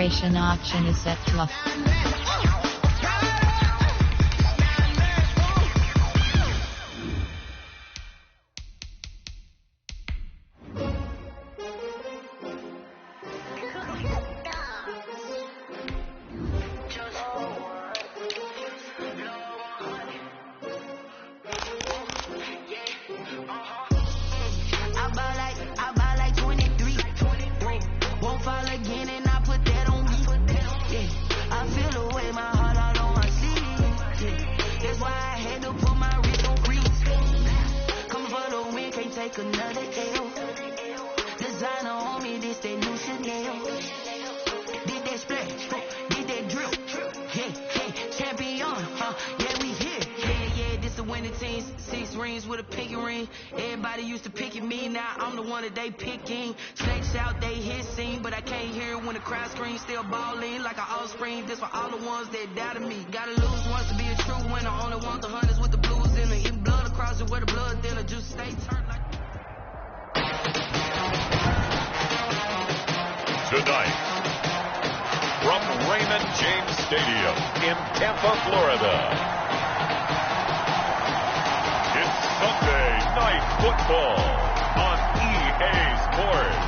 registration option is set to off. Tonight, from Raymond James Stadium in Tampa, Florida, it's Sunday Night Football on EA Sports.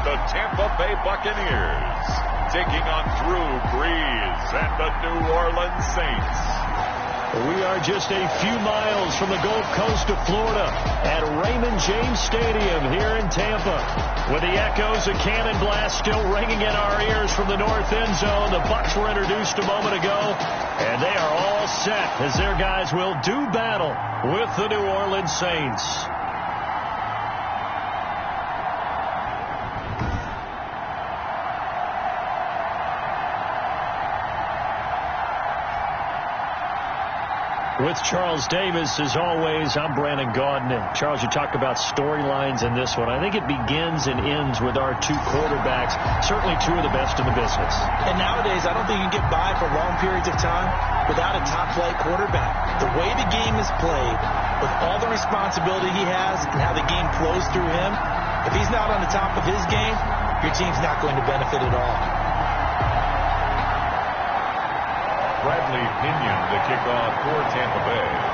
The Tampa Bay Buccaneers taking on Drew Brees and the New Orleans Saints. We are just a few miles from the Gulf Coast of Florida at Raymond James Stadium here in Tampa. With the echoes of cannon blast still ringing in our ears from the north end zone, the Bucs were introduced a moment ago, and they are all set as their guys will do battle with the New Orleans Saints. With Charles Davis, as always, I'm Brandon Gaudin. And Charles, you talk about storylines in this one. I think it begins and ends with our two quarterbacks, certainly two of the best in the business. And nowadays, I don't think you can get by for long periods of time without a top-flight quarterback. The way the game is played, with all the responsibility he has and how the game flows through him, if he's not on the top of his game, your team's not going to benefit at all. Bradley Pinion, the kickoff for Tampa Bay.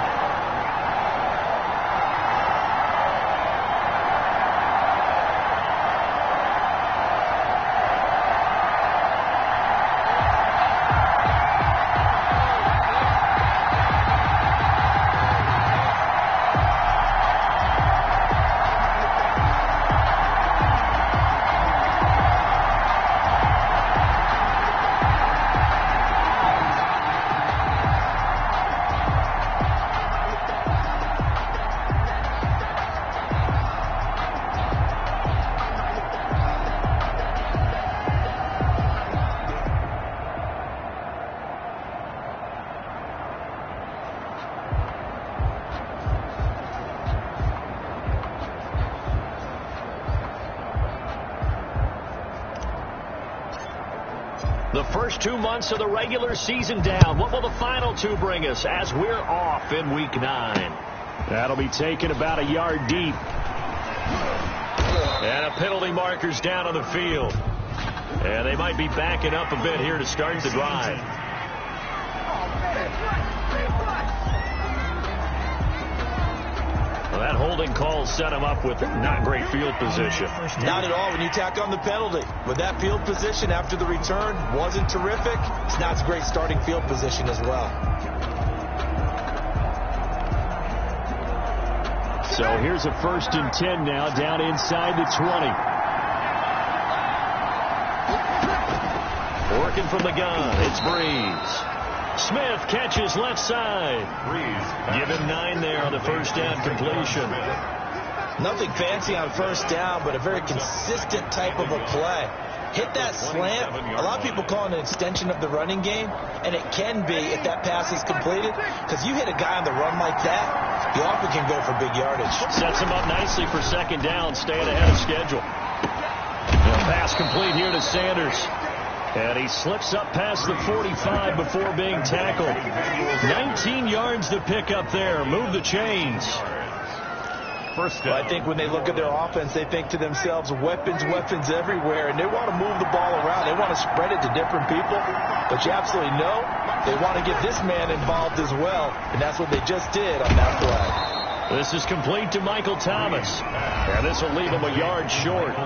The first 2 months of the regular season down. What will the final two bring us as we're off in Week 9? That'll be taken about a yard deep. And a penalty marker's down on the field. And they might be backing up a bit here to start the drive. Well, that holding call set him up with not great field position. Not at all when you tack on the penalty. With that field position after the return wasn't terrific, it's not a great starting field position as well. So here's a 1st and 10 now, down inside the 20. Working from the gun, it's Brees. Smith catches left side. Brees. Give him 9 there on the first down completion. Nothing fancy on first down, but a very consistent type of a play. hit that slant. A lot of people call it an extension of the running game, and it can be if that pass is completed, because you hit a guy on the run like that, he often can go for big yardage. Sets him up nicely for second down, staying ahead of schedule. The pass complete here to Sanders. And he slips up past the 45 before being tackled. 19 yards to pick up there. Move the chains. First down. Well, I think when they look at their offense, they think to themselves, weapons, weapons everywhere. And they want to move the ball around. They want to spread it to different people. But you absolutely know they want to get this man involved as well. And that's what they just did on that play. This is complete to Michael Thomas. And this will leave him a yard short.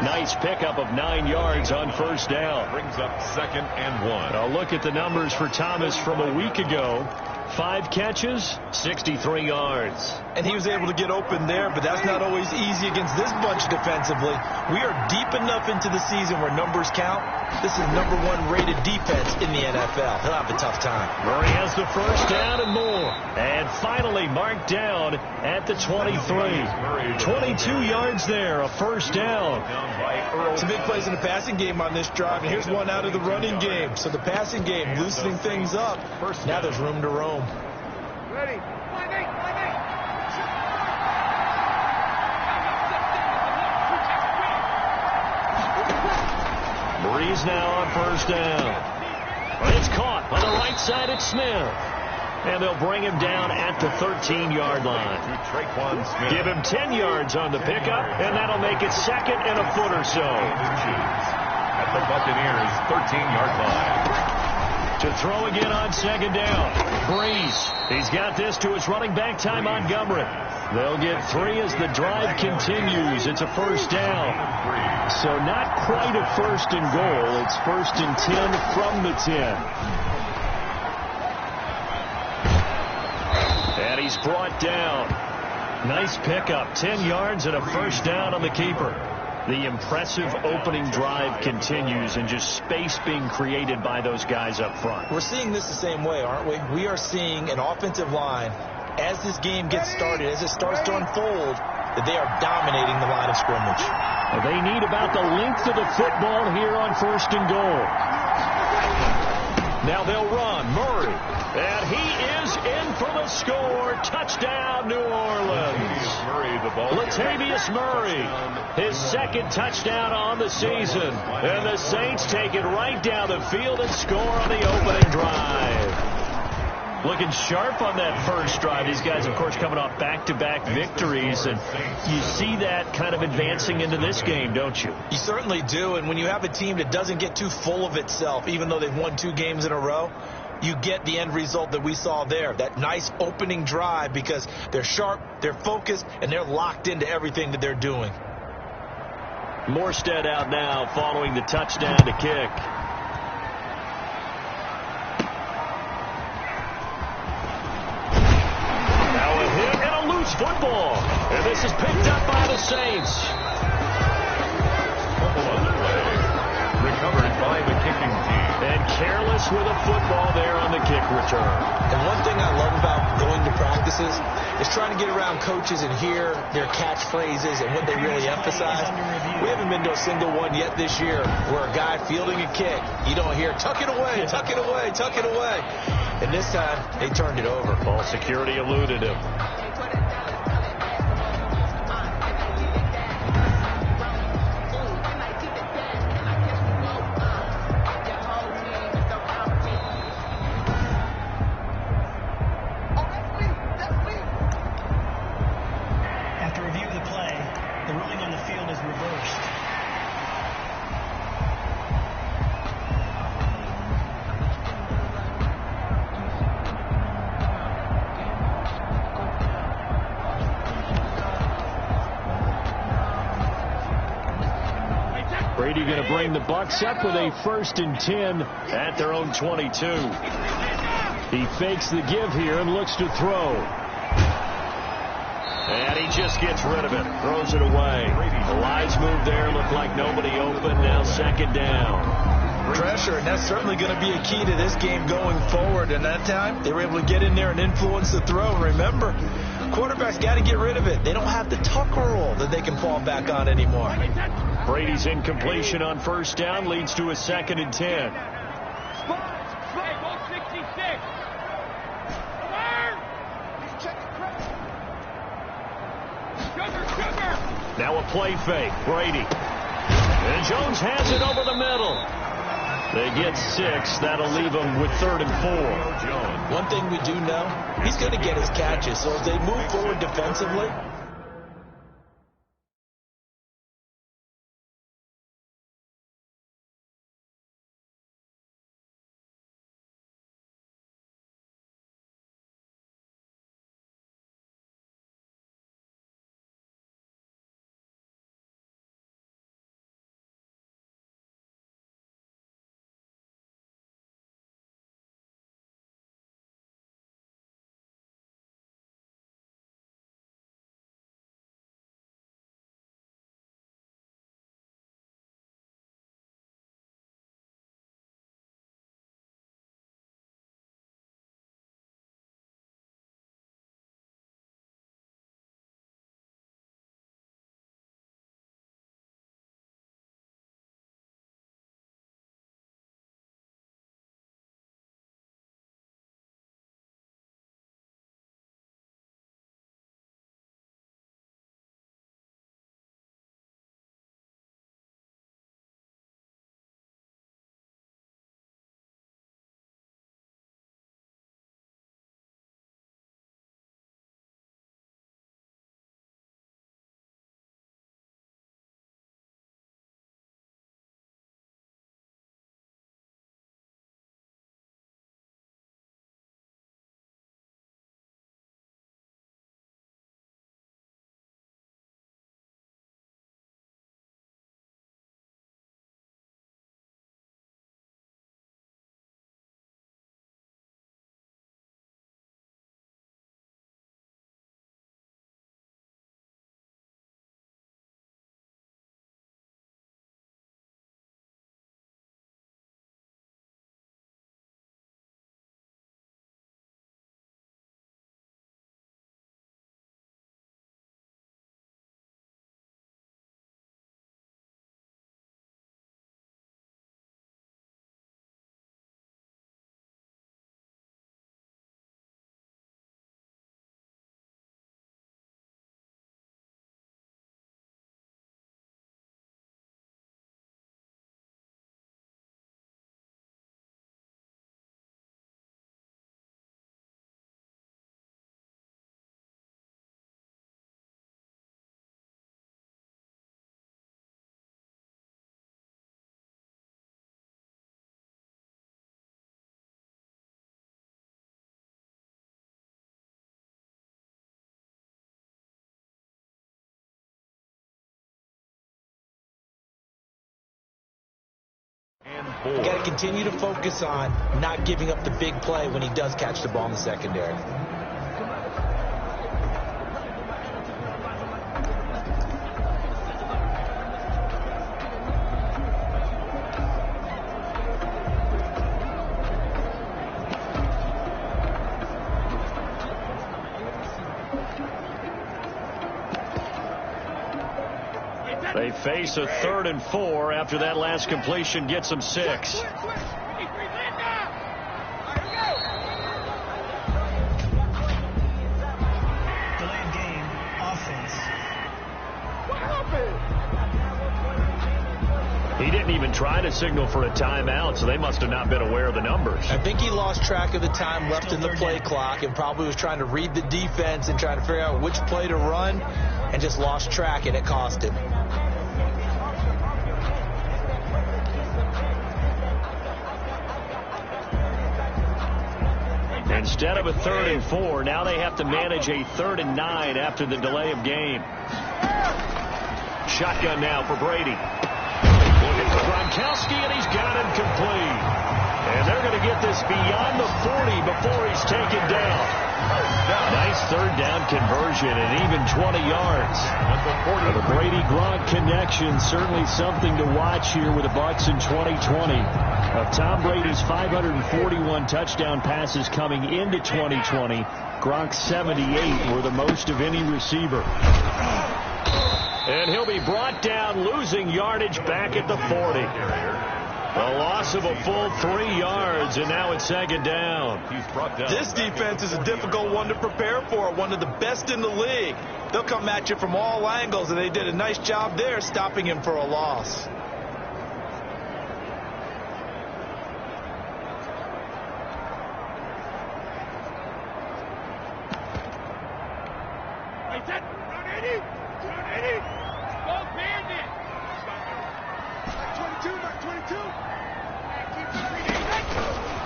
Nice pickup of 9 yards on first down. Brings up 2nd and 1. A look at the numbers for Thomas from a week ago. 5 catches, 63 yards. And he was able to get open there, but that's not always easy against this bunch defensively. We are deep enough into the season where numbers count. This is #1 rated defense in the NFL. He'll have a tough time. Murray has the first down and more. And finally marked down at the 23. 22 yards there, a first down. Some big plays in the passing game on this drive, and here's one out of the running game. So the passing game loosening things up. Now there's room to roam. Ready. Breeze now on first down. It's caught on the right side at Smith. And they'll bring him down at the 13-yard line. Give him 10 yards on the pickup, and that'll make it 2nd and a foot or so. At the Buccaneers' 13-yard line. To throw again on second down. Breeze. He's got this to his running back, Ty Montgomery. They'll get 3 as the drive continues. It's a first down. So not quite a first and goal. It's 1st and 10 from the 10. And he's brought down. Nice pickup. 10 yards and a first down on the keeper. The impressive opening drive continues, and just space being created by those guys up front. We're seeing this the same way, aren't we? We are seeing an offensive line, as this game gets started, as it starts to unfold, that they are dominating the line of scrimmage. They need about the length of the football here on 1st and goal. Now they'll run. Murray. And he is in for the score. Touchdown, New Orleans. Latavius Murray, his 2nd touchdown on the season. And the Saints take it right down the field and score on the opening drive. Looking sharp on that first drive. These guys, of course, coming off back-to-back victories. And you see that kind of advancing into this game, don't you? You certainly do. And when you have a team that doesn't get too full of itself, even though they've won 2 games in a row, you get the end result that we saw there. That nice opening drive, because they're sharp, they're focused, and they're locked into everything that they're doing. Morstead out now following the touchdown to kick. Football, and this is picked up by the Saints. Recovered by the kicking team. And careless with a football there on the kick return. And one thing I love about going to practices is trying to get around coaches and hear their catchphrases and what they really emphasize. We haven't been to a single one yet this year where a guy fielding a kick, you don't hear, tuck it away, tuck it away, tuck it away. And this time, they turned it over. Ball security eluded him. Brady going to bring the Bucs up with a 1st and 10 at their own 22. He fakes the give here and looks to throw. And he just gets rid of it. Throws it away. The wise move there. Looked like nobody open. Now 2nd down. Pressure, and that's certainly going to be a key to this game going forward. And that time, they were able to get in there and influence the throw. Remember, Quarterback's got to get rid of it. They don't have the Tucker rule that they can fall back on anymore. Brady's incompletion on first down leads to a 2nd and 10. Now a play fake. Brady. And Jones has it over the middle. They get 6. That'll leave them with 3rd and 4. One thing we do know, he's going to get his catches. So as they move forward defensively, you got to continue to focus on not giving up the big play when he does catch the ball in the secondary. They face a 3rd and 4 after that last completion gets them 6. Delayed game offense. He didn't even try to signal for a timeout, so they must have not been aware of the numbers. I think he lost track of the time left in the play clock and probably was trying to read the defense and trying to figure out which play to run and just lost track, and it cost him. Instead of a 3rd and 4, now they have to manage a 3rd and 9 after the delay of game. Shotgun now for Brady. Looking for Gronkowski, and he's got him complete. And they're going to get this beyond the 40 before he's taken down. Nice third down conversion and even 20 yards. The Brady-Gronk connection, certainly something to watch here with the Bucs in 2020. Of Tom Brady's 541 touchdown passes coming into 2020, Gronk's 78 were the most of any receiver. And he'll be brought down, losing yardage back at the 40. A loss of a full 3 yards, and now it's second down. This defense is a difficult one to prepare for, one of the best in the league. They'll come at you from all angles, and they did a nice job there stopping him for a loss.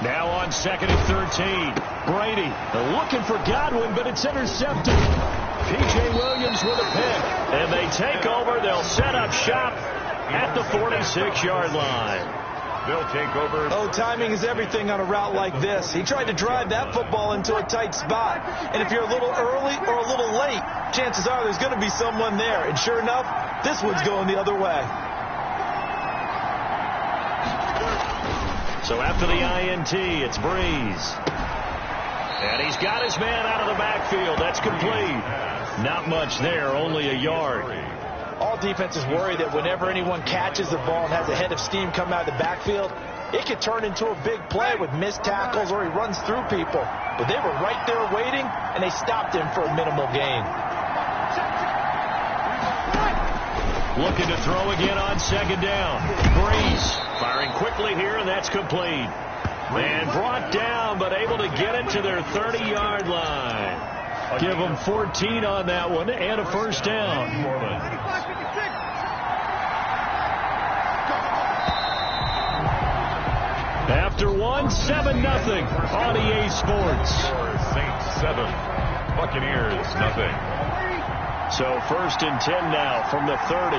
Now on second and 13. Brady looking for Godwin, but it's intercepted. P.J. Williams with a pick. And they take over. They'll set up shop at the 46-yard line. They'll take over. Oh, timing is everything on a route like this. He tried to drive that football into a tight spot. And if you're a little early or a little late, chances are there's going to be someone there. And sure enough, this one's going the other way. So after the INT, it's Breeze. And he's got his man out of the backfield. That's complete. Not much there, only a yard. All defenses worry that whenever anyone catches the ball and has a head of steam come out of the backfield, it could turn into a big play with missed tackles or he runs through people. But they were right there waiting, and they stopped him for a minimal gain. Looking to throw again on second down. Breeze firing quickly here, and that's complete. And brought down, but able to get it to their 30-yard line. Give them 14 on that one and a first down. After one, 7-0 on EA Sports. Saints 7, Buccaneers nothing. So first and 10 now from the 30.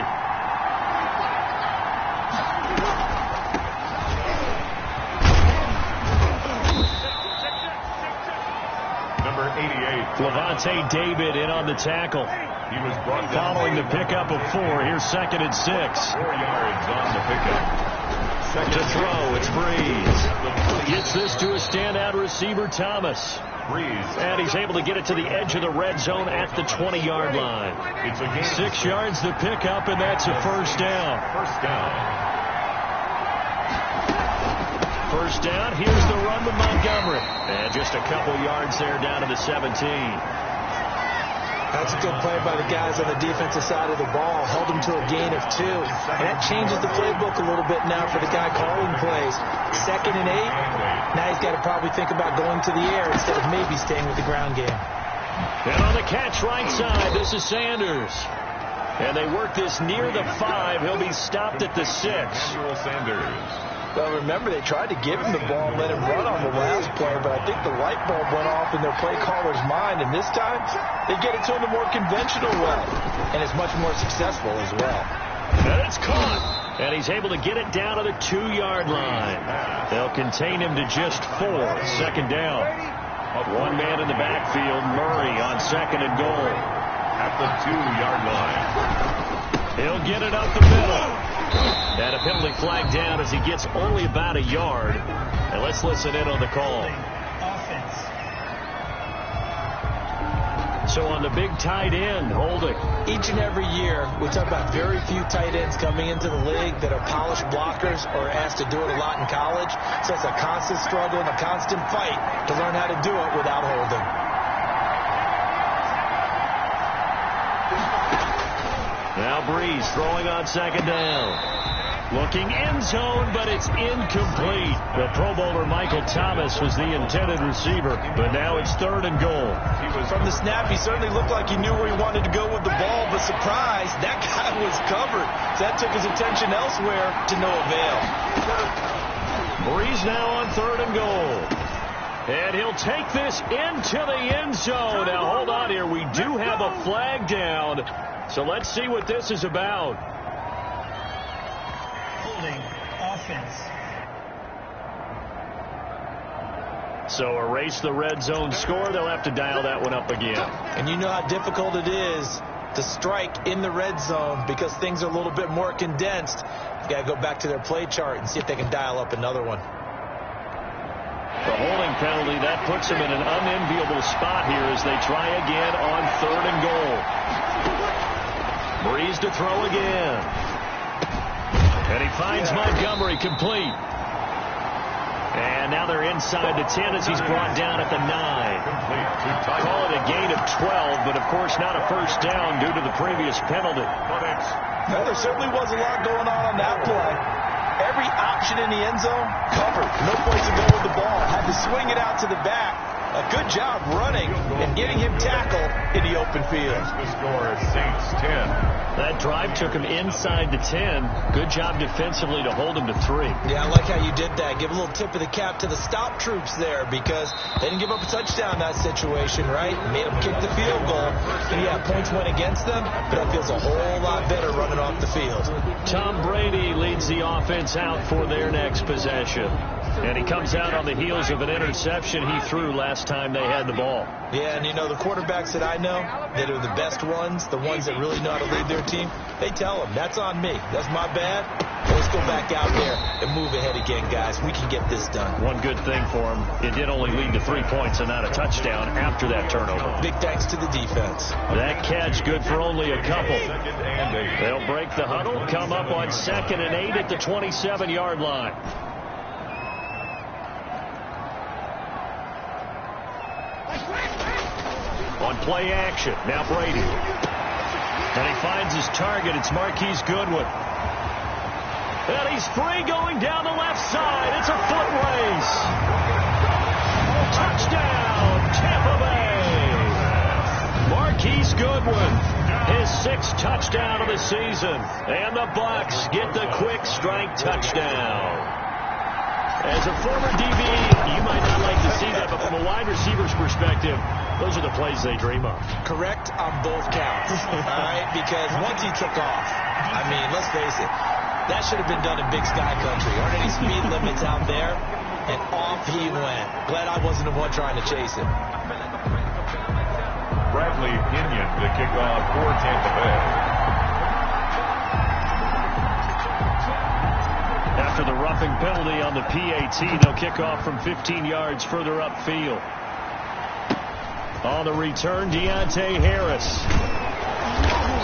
Number 88. Levante David in on the tackle. He was brought down. Following the pickup of 4. Here's second and 6. 4 yards on the pickup. To throw, it's Breeze. Gets this to a standout receiver, Thomas. Breeze. And he's able to get it to the edge of the red zone at the 20-yard line. It's a gain. 6 yards the pickup, and that's a first down. First down. First down, here's the run with Montgomery. And just a couple yards there down to the 17. That's a good play by the guys on the defensive side of the ball. Held them to a gain of 2. And that changes the playbook a little bit now for the guy calling plays. Second and 8. Now he's got to probably think about going to the air instead of maybe staying with the ground game. And on the catch right side, this is Sanders. And they work this near the 5. He'll be stopped at the 6. Emmanuel Sanders. Well, remember, they tried to give him the ball and let him run on the last play, but I think the light bulb went off in their play caller's mind, and this time they get it to him the more conventional way, and it's much more successful as well. And it's caught, and he's able to get it down to the 2-yard line. They'll contain him to just 4. Second down. One man in the backfield, Murray on second and goal. At the 2-yard line. He'll get it up the middle. And a penalty flag down as he gets only about a yard. And let's listen in on the call. Offense. So on the big tight end, holding. Each and every year, we talk about very few tight ends coming into the league that are polished blockers or asked to do it a lot in college. So it's a constant struggle and a constant fight to learn how to do it without holding. Now Breeze throwing on second down. Looking end zone, but it's incomplete. The Pro Bowler Michael Thomas was the intended receiver, but now it's third and goal. From the snap, he certainly looked like he knew where he wanted to go with the ball, but surprise, that guy was covered. So that took his attention elsewhere to no avail. Breeze now on third and goal. And he'll take this into the end zone. Now hold on here. We do have a flag down. So let's see what this is about. Holding. Offense. So erase the red zone score. They'll have to dial that one up again. And you know how difficult it is to strike in the red zone because things are a little bit more condensed. You got to go back to their play chart and see if they can dial up another one. The holding penalty, that puts them in an unenviable spot here as they try again on 3rd and goal. Breeze to throw again. And he finds Montgomery complete. And now they're inside the 10 as he's brought down at the 9. Call it a gain of 12, but of course not a first down due to the previous penalty. Well, there certainly was a lot going on that play. Every option in the end zone covered. No place to go with the ball. Had to swing it out to the back. A good job running and getting him tackled in the open field. The score is Saints 10. That drive took him inside the 10. Good job defensively to hold him to 3. Yeah, I like how you did that. Give a little tip of the cap to the stop troops there because they didn't give up a touchdown in that situation, right? Made them kick the field goal. And yeah, points went against them, but that feels a whole lot better running off the field. Tom Brady leads the offense out for their next possession. And he comes out on the heels of an interception he threw last time they had the ball. Yeah, and you know, the quarterbacks that I know that are the best ones, the ones that really know how to lead their team, they tell them, that's on me. That's my bad. Let's go back out there and move ahead again, guys. We can get this done. One good thing for him, it did only lead to 3 points and not a touchdown after that turnover. Big thanks to the defense. That catch good for only a couple. They'll break the huddle, come up on 2nd and 8 at the 27-yard line. On play action, now Brady. And he finds his target. It's Marquise Goodwin. And he's free going down the left side. It's a foot race. Touchdown, Tampa Bay. Marquise Goodwin, his 6th touchdown of the season. And the Bucs get the quick strike touchdown. As a former DB, you might not like to see that, but from a wide receiver's perspective, those are the plays they dream of. Correct on both counts, all right? Because once he took off, I mean, let's face it, that should have been done in Big Sky Country. Aren't any speed limits out there? And off he went. Glad I wasn't the one trying to chase him. Bradley Pinion to kick off for Tampa Bay. After the roughing penalty on the PAT, they'll kick off from 15 yards further upfield. On the return, Deontay Harris.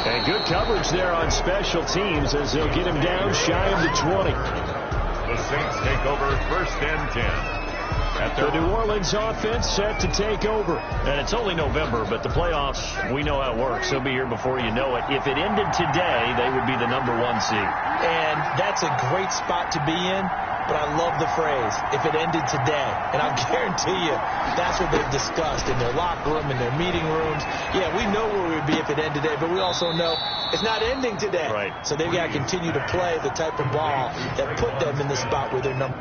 And good coverage there on special teams as they'll get him down shy of the 20. The Saints take over 1st and 10. The New Orleans offense set to take over. And it's only November, but the playoffs, we know how it works. They'll be here before you know it. If it ended today, they would be the #1 seed. And that's a great spot to be in, but I love the phrase, if it ended today. And I guarantee you, that's what they've discussed in their locker room, in their meeting rooms. Yeah, we know where we would be if it ended today, but we also know it's not ending today. Right. So they've got to continue to play the type of ball that put them in the spot where they're number.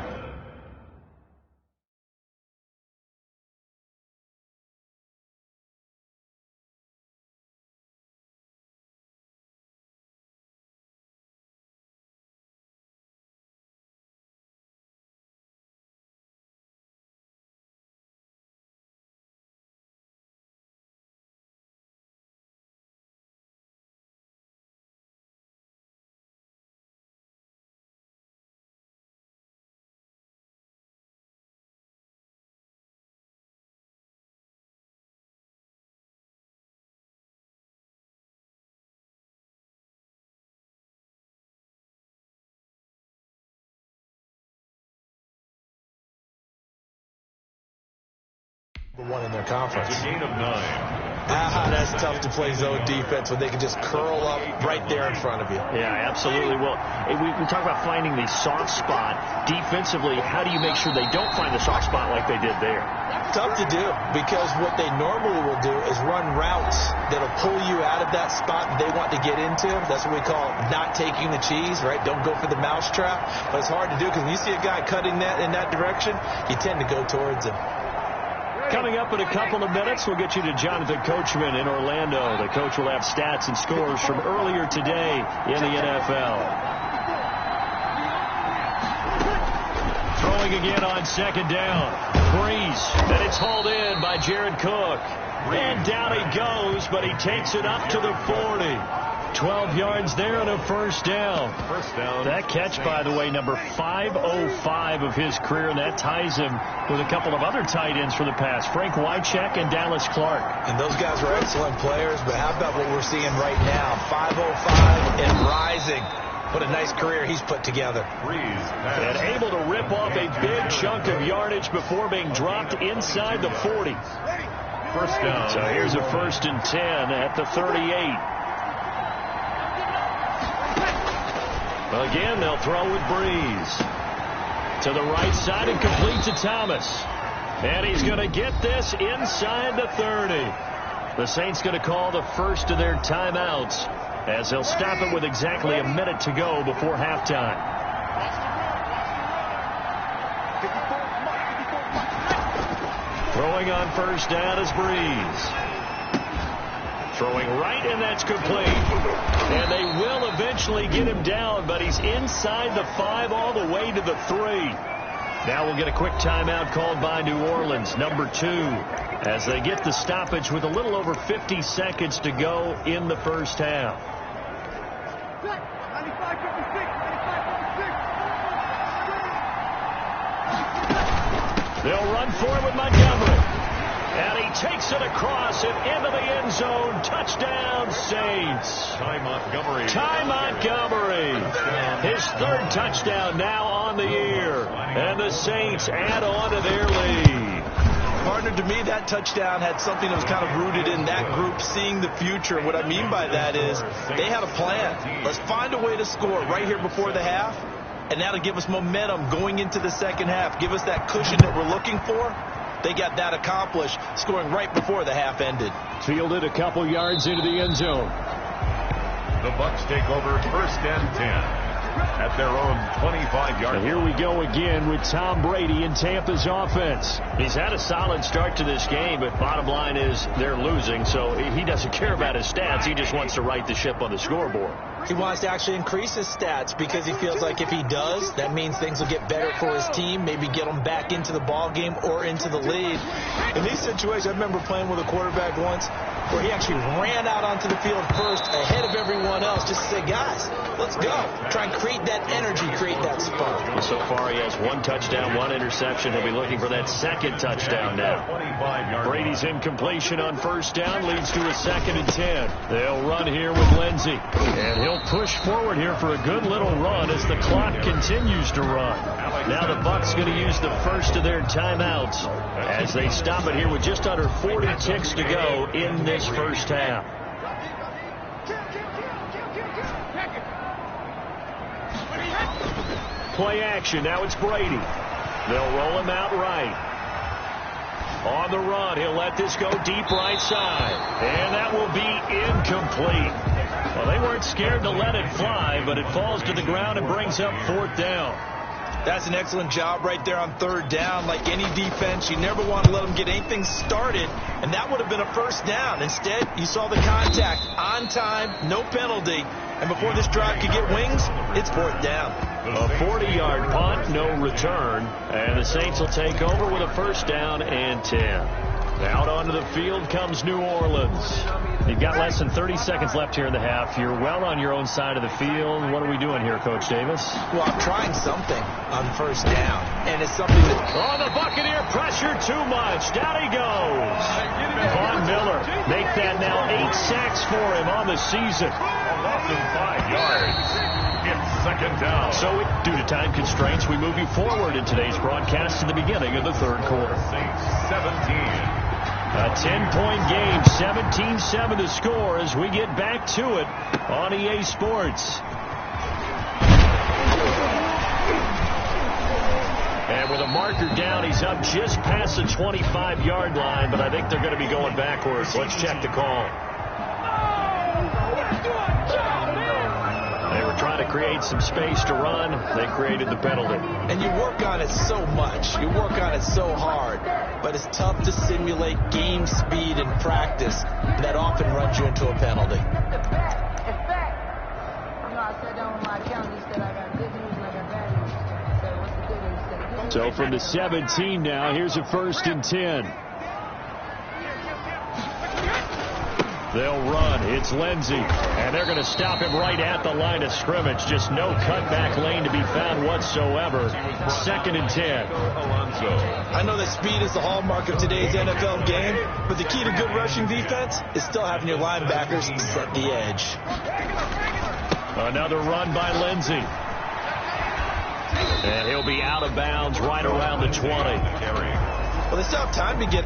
One in their conference. It's a gain of 9. That's tough to play zone defense when they can just curl up right there in front of you. Yeah, absolutely. Well, we talk about finding the soft spot. Defensively, how do you make sure they don't find the soft spot like they did there? Tough to do because what they normally will do is run routes that'll pull you out of that spot that they want to get into. That's what we call not taking the cheese, right? Don't go for the mousetrap. But it's hard to do because when you see a guy cutting that in that direction, you tend to go towards him. Coming up in a couple of minutes, we'll get you to Jonathan Coachman in Orlando. The coach will have stats and scores from earlier today in the NFL. Throwing throwing again on second down. Breeze, and it's hauled in by Jared Cook. And down he goes, but he takes it up to the 40. 12 yards there and a first down. That catch, by the way, number 505 of his career, and that ties him with a couple of other tight ends for the pass, Frank Wycheck and Dallas Clark. And those guys are excellent players, but how about what we're seeing right now? 505 and rising. What a nice career he's put together. And able to rip off a big chunk of yardage before being dropped inside the 40. First down. So here's a 1st and 10 at the 38. Again, they'll throw with Breeze. To the right side and complete to Thomas. And he's going to get this inside the 30. The Saints going to call the first of their timeouts as they'll stop it with exactly a minute to go before halftime. Throwing on first down is Breeze. Throwing right, and that's complete. And they will eventually get him down, but he's inside the 5 all the way to the 3. Now we'll get a quick timeout called by New Orleans, number 2, as they get the stoppage with a little over 50 seconds to go in the first half. They'll run for it with Montgomery. And he takes it across and into the end zone. Touchdown, Saints. Ty Montgomery. His 3rd touchdown now on the year. And the Saints add on to their lead. Partner, to me, that touchdown had something that was kind of rooted in that group seeing the future. What I mean by that is they had a plan. Let's find a way to score right here before the half. And that'll give us momentum going into the second half. Give us that cushion that we're looking for. They got that accomplished, scoring right before the half ended. Fielded a couple yards into the end zone. The Bucs take over 1st and 10 at their own 25-yard line. Here we go again with Tom Brady in Tampa's offense. He's had a solid start to this game, but bottom line is they're losing, so he doesn't care about his stats. He just wants to right the ship on the scoreboard. He wants to actually increase his stats because he feels like if he does, that means things will get better for his team, maybe get them back into the ball game or into the lead. In these situations, I remember playing with a quarterback once where he actually ran out onto the field first ahead of everyone else just to say, guys, let's go. Try and create that energy, create that spark. So far, he has 1 touchdown, 1 interception. He'll be looking for that 2nd touchdown now. Brady's incompletion on first down leads to a 2nd and 10. They'll run here with Lindsey. And he'll push forward here for a good little run as the clock continues to run. Now the Bucs going to use the first of their timeouts as they stop it here with just under 40 ticks to go in this first half. Play action. Now it's Brady. They'll roll him out right. On the run, he'll let this go deep right side. And that will be incomplete. Well, they weren't scared to let it fly, but it falls to the ground and brings up 4th down. That's an excellent job right there on 3rd down. Like any defense, you never want to let them get anything started, and that would have been a first down. Instead, you saw the contact on time, no penalty, and before this drive could get wings, it's 4th down. A 40-yard punt, no return, and the Saints will take over with a first down and 10. Out onto the field comes New Orleans. You've got less than 30 seconds left here in the half. You're well on your own side of the field. What are we doing here, Coach Davis? Well, I'm trying something on first down, and it's something that... Oh, the Buccaneer pressure too much. Down he goes. Von Miller make that now 8 sacks for him on the season. A loss of 5 yards. It's 2nd down. So, due to time constraints, we move you forward in today's broadcast to the beginning of the 3rd quarter. Saints 17. A 10-point game, 17-7 the score as we get back to it on EA Sports. And with a marker down, he's up just past the 25-yard line, but I think they're going to be going backwards. Let's check the call. They were trying to create some space to run. They created the penalty. And you work on it so much. You work on it so hard. But it's tough to simulate game speed in practice. And that often runs you into a penalty. I sat down with my accountant and said I got good news and I got bad news. So what's the good news? So from the 17 now, here's a 1st and 10. They'll run. It's Lindsey. And they're going to stop him right at the line of scrimmage. Just no cutback lane to be found whatsoever. 2nd and 10. I know that speed is the hallmark of today's NFL game, but the key to good rushing defense is still having your linebackers set the edge. Another run by Lindsey. And he'll be out of bounds right around the 20. Well, they still have time to get...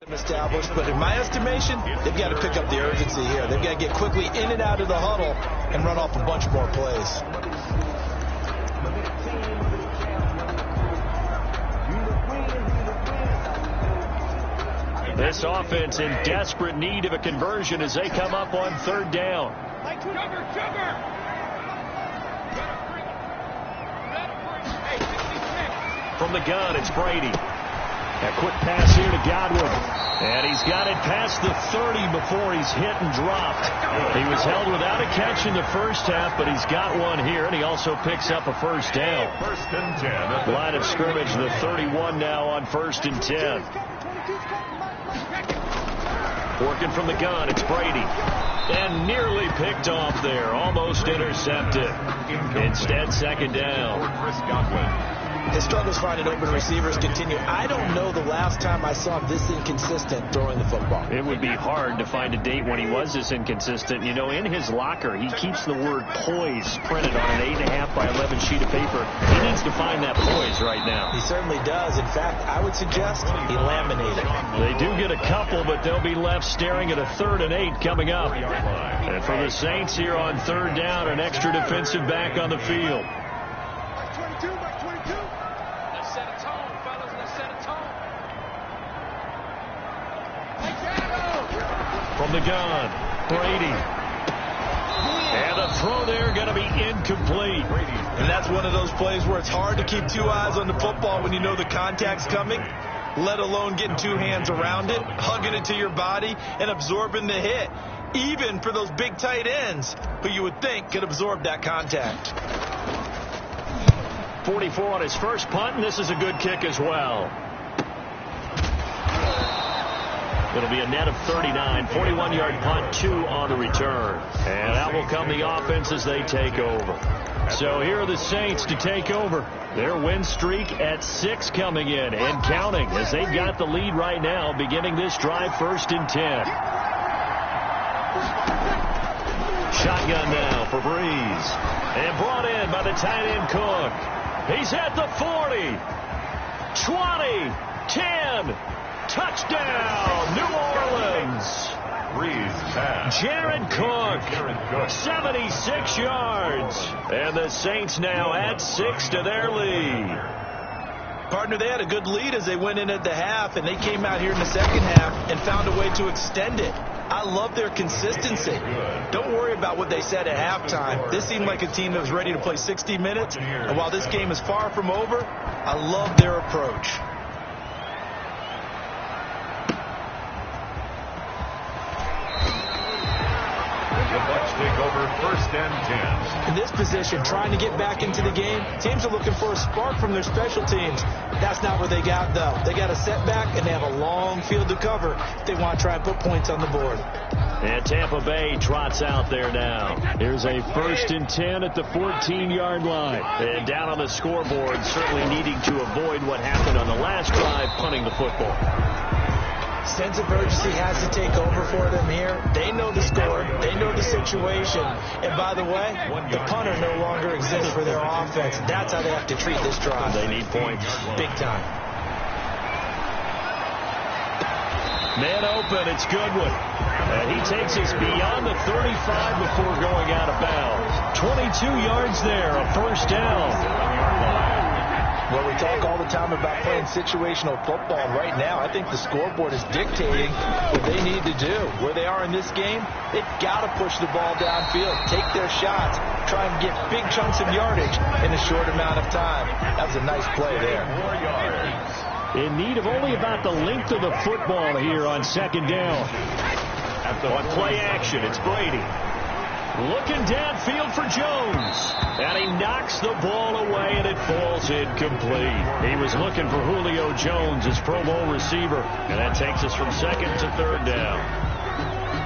established, but in my estimation, they've got to pick up the urgency here. They've got to get quickly in and out of the huddle and run off a bunch more plays. This offense in desperate need of a conversion as they come up on 3rd down. From the gun, it's Brady. A quick pass here to Godwin. And he's got it past the 30 before he's hit and dropped. He was held without a catch in the first half, but he's got one here, and he also picks up a 1st down. 1st and 10. Line of scrimmage, the 31 now on 1st and 10. Working from the gun, it's Brady. And nearly picked off there. Almost intercepted. Instead, 2nd down. Chris Godwin. His struggles finding open receivers continue. I don't know the last time I saw him this inconsistent throwing the football. It would be hard to find a date when he was this inconsistent. You know, in his locker, he keeps the word poise printed on an 8.5 by 11 sheet of paper. He needs to find that poise right now. He certainly does. In fact, I would suggest he laminate it. They do get a couple, but they'll be left staring at a 3rd and 8 coming up. And for the Saints here on 3rd down, an extra defensive back on the field. From the gun, Brady. And the throw there going to be incomplete. And that's one of those plays where it's hard to keep 2 eyes on the football when you know the contact's coming, let alone getting 2 hands around it, hugging it to your body, and absorbing the hit, even for those big tight ends who you would think could absorb that contact. 44 on his first punt, and this is a good kick as well. It'll be a net of 39, 41-yard punt, 2 on the return. And that will come the offense as they take over. So here are the Saints to take over. Their win streak at 6 coming in and counting as they've got the lead right now beginning this drive 1st and 10. Shotgun now for Breeze. And brought in by the tight end Cook. He's at the 40, 20, 10. Touchdown, New Orleans. Breeze pass. Jared Cook, 76 yards. And the Saints now add 6 to their lead. Partner, they had a good lead as they went in at the half, and they came out here in the 2nd half and found a way to extend it. I love their consistency. Don't worry about what they said at halftime. This seemed like a team that was ready to play 60 minutes. And while this game is far from over, I love their approach. The Bucs take over 1st and 10. In this position, trying to get back into the game, teams are looking for a spark from their special teams. That's not what they got, though. They got a setback, and they have a long field to cover if they want to try and put points on the board. And Tampa Bay trots out there now. Here's a 1st and 10 at the 14-yard line. And down on the scoreboard, certainly needing to avoid what happened on the last drive, punting the football. Sense of urgency has to take over for them here. They know the score. They know the situation. And by the way, the punter no longer exists for their offense. That's how they have to treat this drive. They need points. Big time. Man open, it's Goodwin. And he takes us beyond the 35 before going out of bounds. 22 yards there, a first down. Well, we talk all the time about playing situational football. Right now, I think the scoreboard is dictating what they need to do. Where they are in this game, they've got to push the ball downfield, take their shots, try and get big chunks of yardage in a short amount of time. That was a nice play there. In need of only about the length of the football here on second down. On play action, it's Brady. Looking downfield for Jones. And he knocks the ball away, and it falls incomplete. He was looking for Julio Jones, his Pro Bowl receiver. And that takes us from second to third down.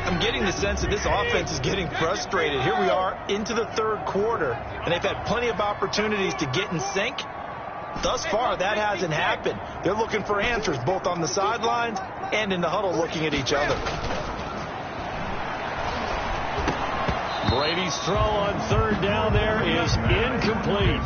I'm getting the sense that this offense is getting frustrated. Here we are into the third quarter, and they've had plenty of opportunities to get in sync. Thus far, that hasn't happened. They're looking for answers both on the sidelines and in the huddle looking at each other. Brady's throw on third down there is incomplete.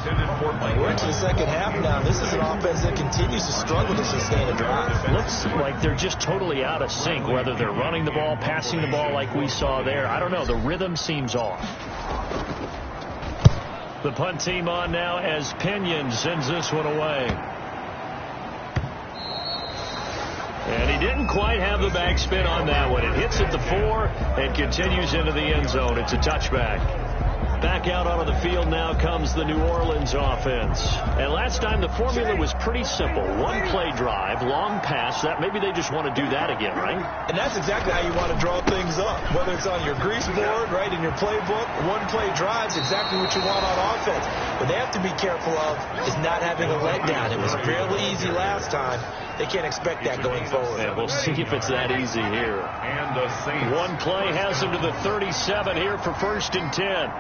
We're into the second half now. This is an offense that continues to struggle to sustain a drive. Looks like they're just totally out of sync, whether they're running the ball, passing the ball like we saw there. I don't know. The rhythm seems off. The punt team on now as Pinion sends this one away. And he didn't quite have the backspin on that one. It hits at the 4 and continues into the end zone. It's a touchback. Back out onto the field now comes the New Orleans offense. And last time the formula was pretty simple. One play drive, long pass. That maybe they just want to do that again, right? And that's exactly how you want to draw things up. Whether it's on your grease board, right, in your playbook, one play drives exactly what you want on offense. What they have to be careful of is not having a letdown. It was fairly easy last time. They can't expect that going forward. And we'll see if it's that easy here. And the Saints. One play has them to the 37 here for 1st and 10.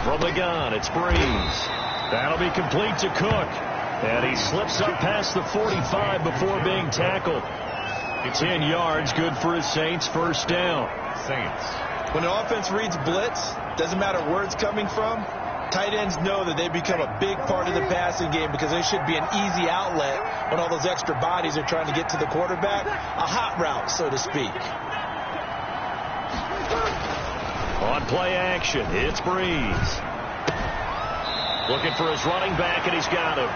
From the gun, it's Breeze. That'll be complete to Cook. And he slips up past the 45 before being tackled. 10 yards, good for his Saints, first down. Saints. When an offense reads blitz, doesn't matter where it's coming from, tight ends know that they become a big part of the passing game because they should be an easy outlet when all those extra bodies are trying to get to the quarterback. A hot route, so to speak. On play action, it's Breeze. Looking for his running back, and he's got him.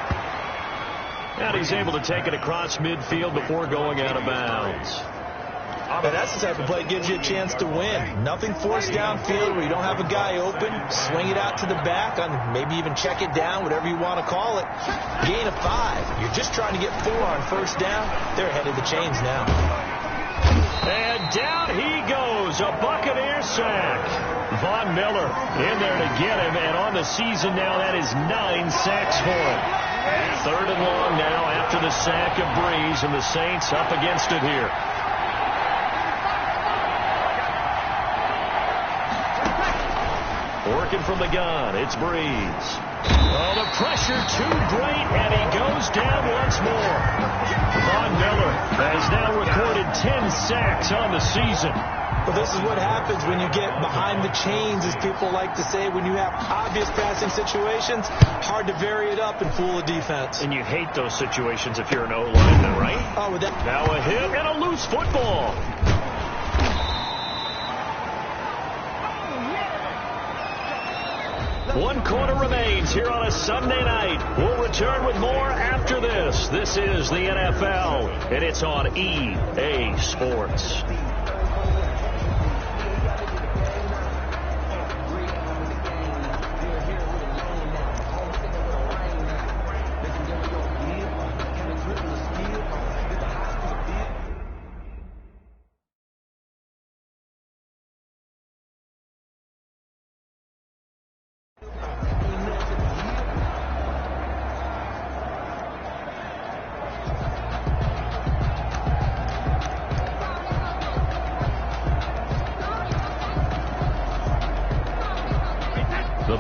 And he's able to take it across midfield before going out of bounds. And that's the type of play that gives you a chance to win. Nothing forced downfield where you don't have a guy open. Swing it out to the back, on maybe even check it down, whatever you want to call it. Gain of 5. You're just trying to get 4 on first down. They're ahead of the chains now. And down he goes, a Buccaneer sack. Von Miller in there to get him, and on the season now, that is 9 sacks for him. 3rd and long now after the sack of Breeze, and the Saints up against it here. Working from the gun, it's Breeze. Oh, the pressure too great, and he goes down once more. Von Miller has now recorded 10 sacks on the season. Well, this is what happens when you get behind the chains, as people like to say. When you have obvious passing situations, hard to vary it up and fool a defense. And you hate those situations if you're an O-lineman, right? Oh, with that. Now a hit and a loose football. One quarter remains here on a Sunday night. We'll return with more after this. This is the NFL, and it's on EA Sports.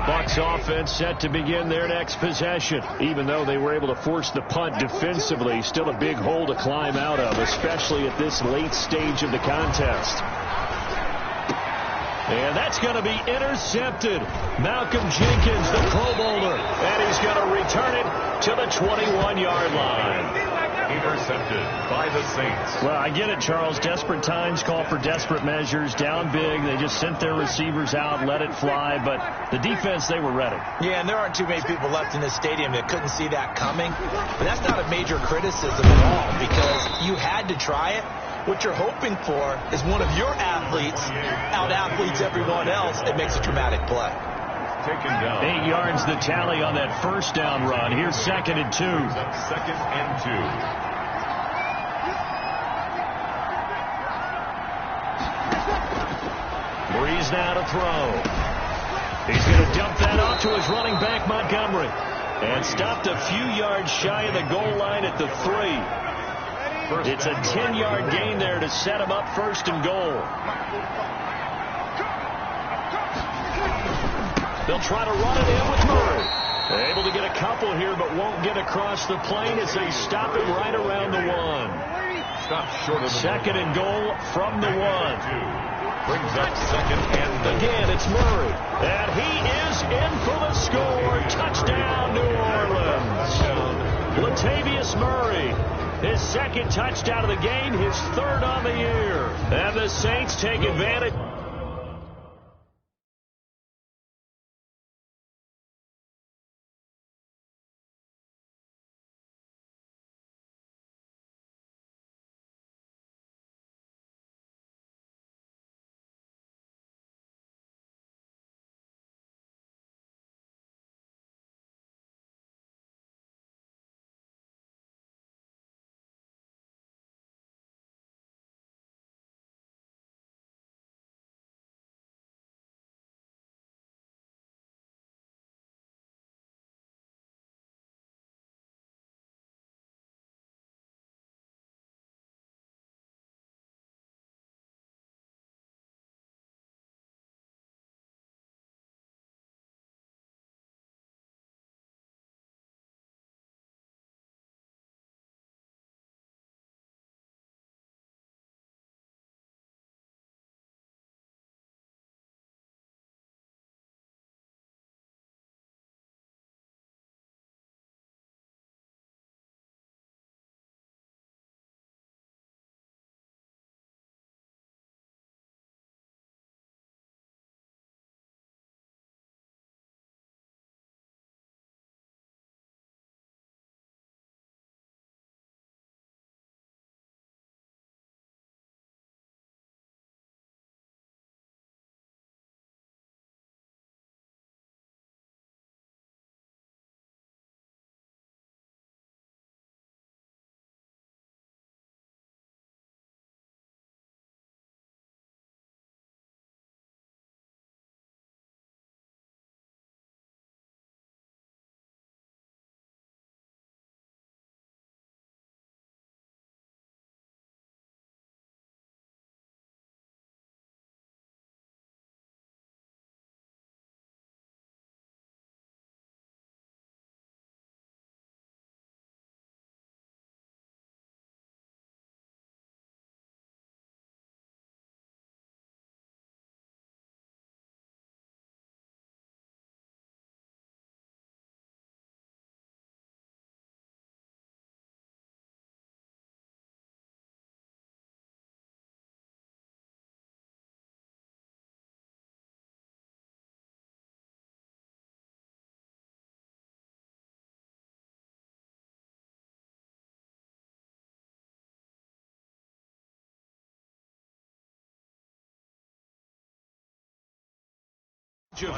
Bucs offense set to begin their next possession. Even though they were able to force the punt defensively, still a big hole to climb out of, especially at this late stage of the contest. And that's going to be intercepted. Malcolm Jenkins, the Pro Bowler, and he's going to return it to the 21-yard line. Intercepted by the Saints. Well, I get it, Charles. Desperate times call for desperate measures. Down big. They just sent their receivers out, let it fly. But the defense, they were ready. Yeah, and there aren't too many people left in this stadium that couldn't see that coming. But that's not a major criticism at all, because you had to try it. What you're hoping for is one of your athletes out-athletes everyone else that makes a dramatic play. Taken down. 8 yards the tally on that first down run. Here's 2nd and 2. Second and 2. Breeze now to throw. He's going to dump that off to his running back, Montgomery. And stopped a few yards shy of the goal line at the 3. It's a 10-yard gain there to set him up 1st and goal. They'll try to run it in with Murray. They're able to get a couple here, but won't get across the plane as they stop him right around the 1. Stop short of the 2nd and goal from the 1. Brings up 2nd and again, it's Murray. And he is in for the score. Touchdown, New Orleans. Latavius Murray. His 2nd touchdown of the game, his 3rd on the year. And the Saints take advantage.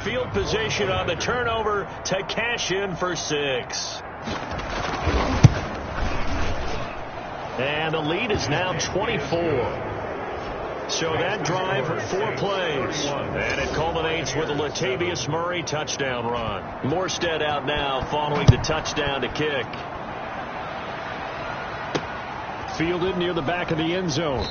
Field position on the turnover to cash in for 6. And the lead is now 24. So that drive, 4 plays. And it culminates with a Latavius Murray touchdown run. Morstead out now following the touchdown to kick. Fielded near the back of the end zone.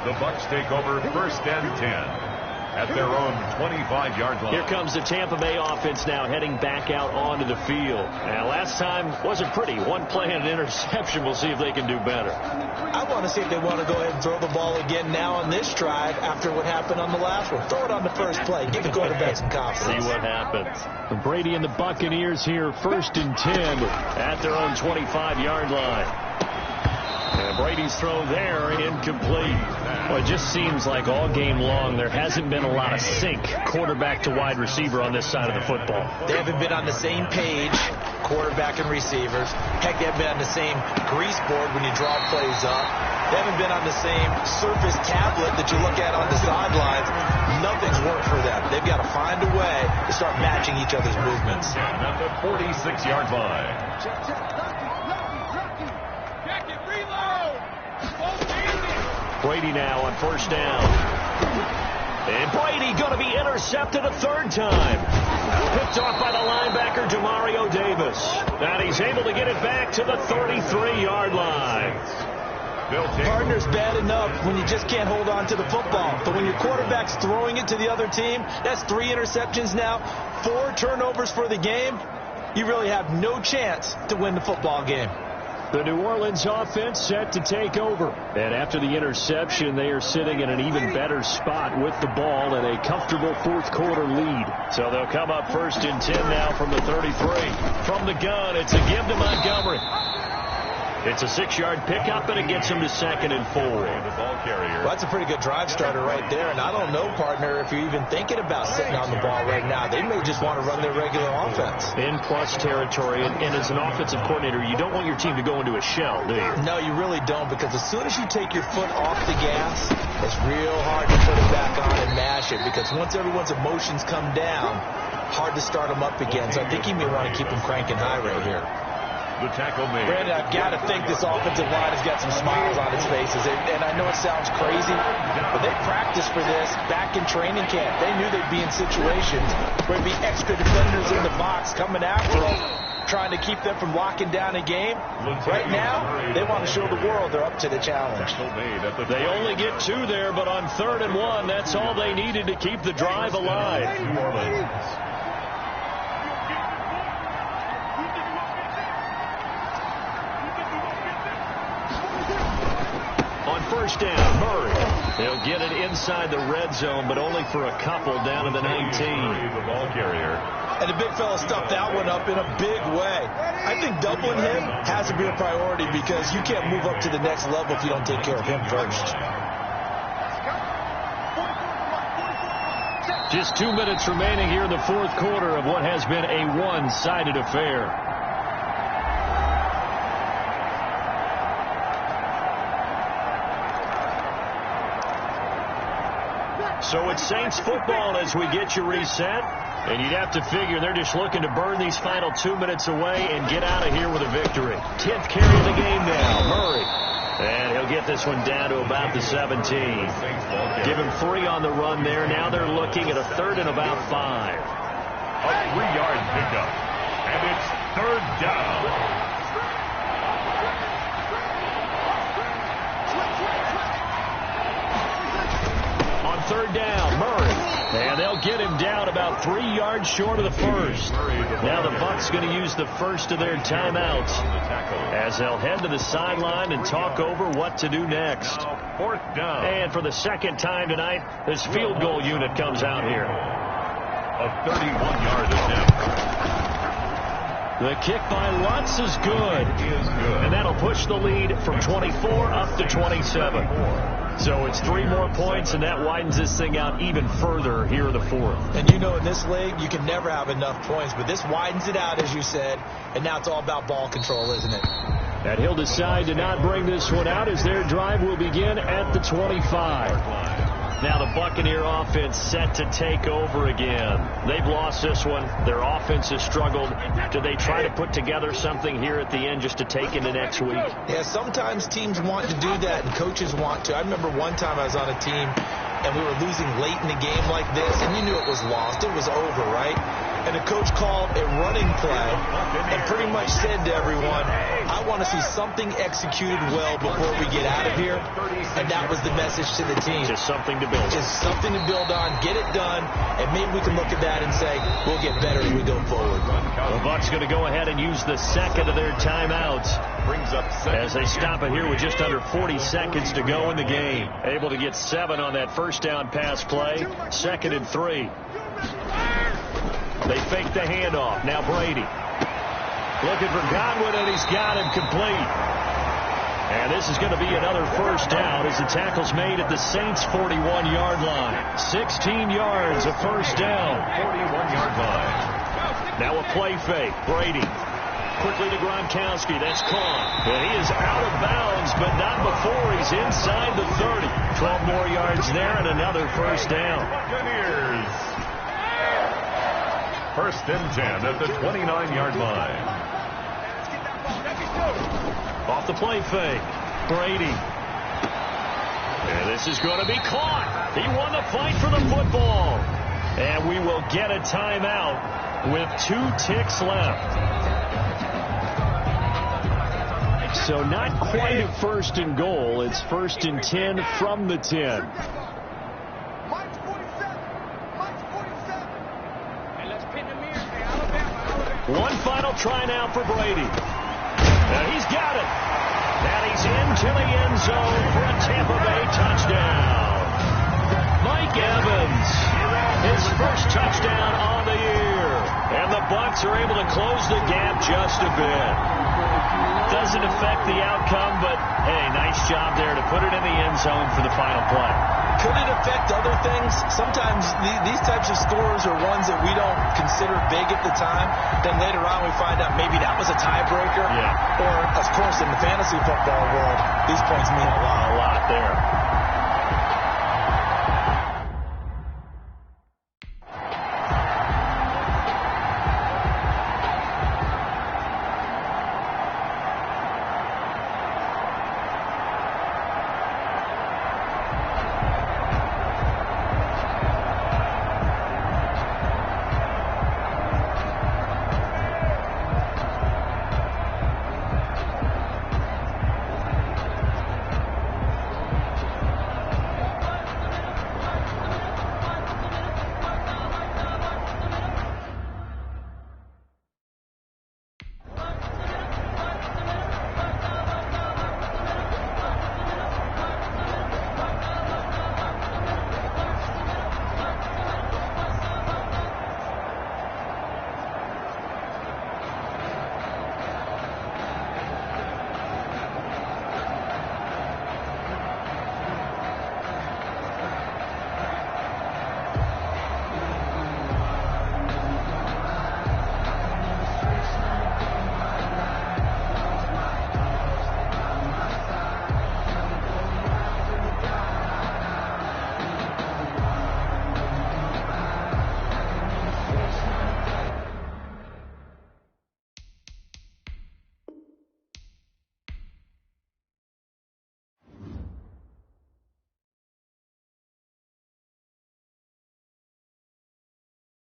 The Bucs take over 1st and 10. at their own 25-yard line. Here comes the Tampa Bay offense now heading back out onto the field. Now, last time wasn't pretty. One play and an interception. We'll see if they can do better. I want to see if they want to go ahead and throw the ball again now on this drive after what happened on the last one. Throw it on the first play. Give the quarterback some confidence. See what happens. Brady and the Buccaneers here, 1st and 10 at their own 25-yard line. And Brady's throw there, incomplete. Well, it just seems like all game long there hasn't been a lot of sync quarterback to wide receiver on this side of the football. They haven't been on the same page, quarterback and receivers. Heck, they haven't been on the same grease board when you draw plays up. They haven't been on the same Surface tablet that you look at on the sidelines. Nothing's worked for them. They've got to find a way to start matching each other's movements. And at the 46-yard line. Brady now on 1st down. And Brady going to be intercepted a 3rd time. Picked off by the linebacker, Demario Davis. And he's able to get it back to the 33-yard line. Partner's bad enough when you just can't hold on to the football. But when your quarterback's throwing it to the other team, that's 3 interceptions now, 4 turnovers for the game. You really have no chance to win the football game. The New Orleans offense set to take over. And after the interception, they are sitting in an even better spot with the ball and a comfortable 4th quarter lead. So they'll come up 1st and 10 now from the 33. From the gun, it's a give to Montgomery. It's a 6-yard pickup, and it gets him to 2nd and 4. The ball carrier. Well, that's a pretty good drive starter right there. And I don't know, partner, if you're even thinking about sitting on the ball right now. They may just want to run their regular offense. In plus territory, and as an offensive coordinator, you don't want your team to go into a shell, do you? No, you really don't, because as soon as you take your foot off the gas, it's real hard to put it back on and mash it, because once everyone's emotions come down, hard to start them up again. So I think you may want to keep them cranking high right here. The tackle made. Brandon, I've got to think this offensive line has got some smiles on its faces. And I know it sounds crazy, but they practiced for this back in training camp. They knew they'd be in situations where there'd be extra defenders in the box coming after them, trying to keep them from locking down a game. Right now, they want to show the world they're up to the challenge. They only get 2 there, but on 3rd and 1, that's all they needed to keep the drive alive. New Orleans. On 1st down, Murray. They'll get it inside the red zone, but only for a couple down to the 19. The ball carrier. And the big fella stuffed that one up in a big way. I think doubling him has to be a priority, because you can't move up to the next level if you don't take care of him first. Just 2 minutes remaining here in the 4th quarter of what has been a one-sided affair. So it's Saints football as we get you reset. And you'd have to figure they're just looking to burn these final 2 minutes away and get out of here with a victory. 10th carry of the game now, Murray. And he'll get this one down to about the 17. Give him 3 on the run there. Now they're looking at a 3rd and about 5. A 3-yard pickup. And it's 3rd down. On 3rd down, Murray. And they'll get him down about 3 yards short of the first. Now the Bucs going to use the first of their timeouts as they'll head to the sideline and talk over what to do next. 4th down. And for the 2nd time tonight, this field goal unit comes out here. A 31-yard attempt. The kick by Lutz is good. And that'll push the lead from 24 up to 27. So it's 3 more points, and that widens this thing out even further here in the 4th. And you know, in this league, you can never have enough points, but this widens it out, as you said, and now it's all about ball control, isn't it? And he'll decide to not bring this one out as their drive will begin at the 25. Now the Buccaneer offense set to take over again. They've lost this one. Their offense has struggled. Do they try to put together something here at the end just to take into next week? Yeah, sometimes teams want to do that and coaches want to. I remember one time I was on a team and we were losing late in the game like this, and you knew it was lost. It was over, right? and the coach called a running play and pretty much said to everyone, I want to see something executed well before we get out of here. And that was the message to the team. Just something to build on. Just something to build on, get it done, and maybe we can look at that and say, we'll get better as we go forward. The Bucs going to go ahead and use the second of their timeouts as they stop it here with just under 40 seconds to go in the game. Able to get 7 on that first down pass play. 2nd and 3. They fake the handoff. Now Brady. Looking for Godwin, and he's got him complete. And this is going to be another first down as the tackle's made at the Saints' 41-yard line. 16 yards, a first down. 41-yard line. Now a play fake. Brady. Quickly to Gronkowski. That's caught. And he is out of bounds, but not before he's inside the 30. 12 more yards there and another first down. Buccaneers. 1st and 10 at the 29-yard line. Off the play fake. Brady. And this is going to be caught. He won the fight for the football. And we will get a timeout with 2 ticks left. So not quite a 1st and goal. It's 1st and 10 from the 10. One final try now for Brady. And he's got it. And he's into the end zone for a Tampa Bay touchdown. Mike Evans, his first touchdown on the year. And the Bucs are able to close the gap just a bit. Doesn't affect the outcome, but, hey, nice job there to put it in the end zone for the final play. Could it affect other things? Sometimes these types of scores are ones that we don't consider big at the time. Then later on we find out maybe that was a tiebreaker. Yeah. Or, of course, in the fantasy football world, these points mean a lot. A lot.